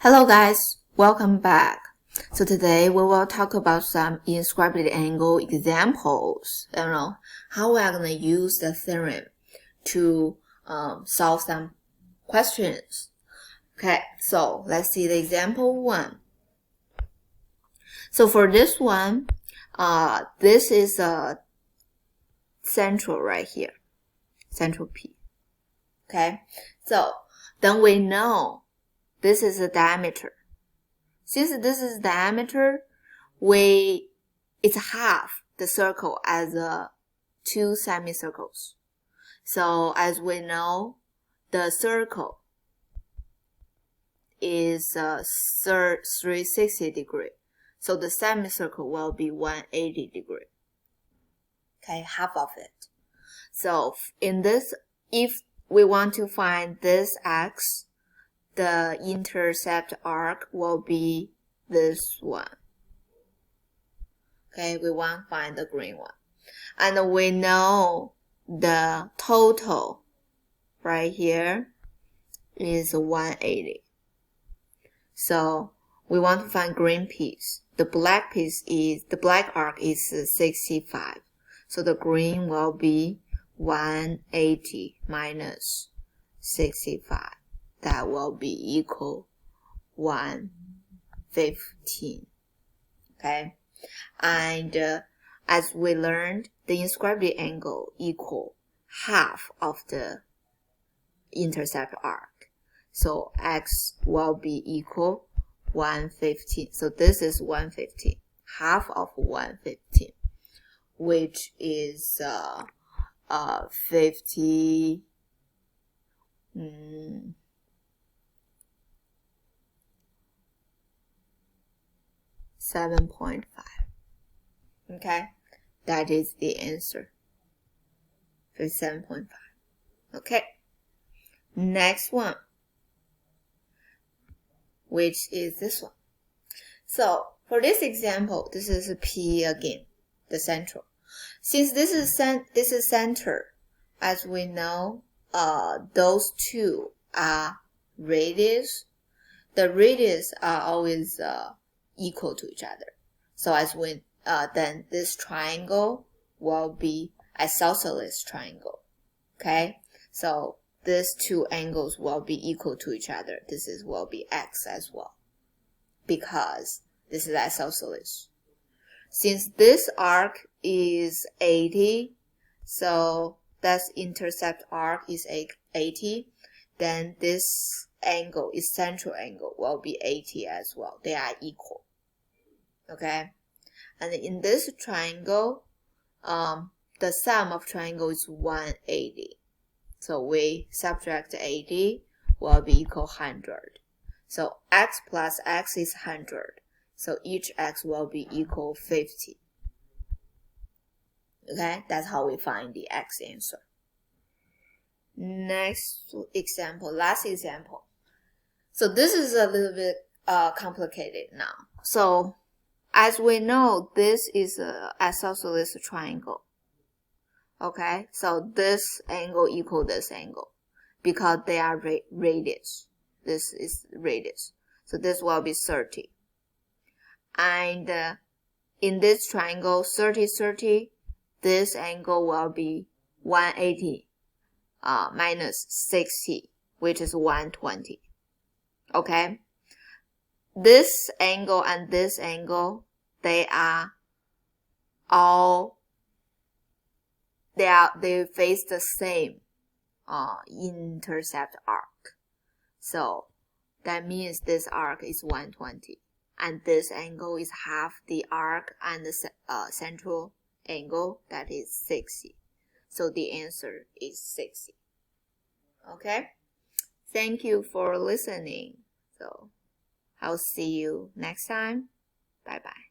Hello guys, welcome back. So today we will talk about some inscribed angle examples. How we are going to use the theorem to solve some questions. Okay, so let's see the example 1. So for this one, this is a central right here, central P. Okay, so then we know this is the diameter. Since this is diameter, it's half the circle as 2 semicircles. So as we know, the circle is 360 degree. So the semicircle will be 180 degree. Okay, half of it. So in this, if we want to find this x, the intercept arc will be this one. Okay, we want to find the green one. And we know the total right here is 180. So we want to find green piece. The black arc is 65. So the green will be 180 minus 65. That will be equal 115. Okay, and as we learned, the inscribed angle equal half of the intercept arc. So x will be equal 115. So this is 115, half of 115, which is 50. 7.5. Okay, that is the answer. 57.5. Okay, next one, which is this one. So for this example, this is P again, the central. Since this is center, as we know, those two are radius. The radius are always equal to each other. So as when then this triangle will be isosceles triangle. Okay, so these two angles will be equal to each other. This will be x as well, because this is isosceles. Since this arc is 80, so that's intercept arc is 80, then this angle is central angle will be 80 as well. They are equal. Okay, and in this triangle, the sum of triangle is 180. So we subtract 80 will be equal 100. So x plus x is 100. So each x will be equal 50. Okay, that's how we find the x answer. Next example, last example. So this is a little bit complicated now. So as we know, this is an isosceles triangle. Okay, so this angle equal this angle because they are radius. This is radius. So this will be 30. And in this triangle, 30, 30, this angle will be 180 minus 60, which is 120. Okay, this angle and this angle, they face the same intercept arc. So that means this arc is 120, and this angle is half the arc and the central angle, that is 60. So the answer is 60. Okay, thank you for listening. So I'll see you next time. Bye bye.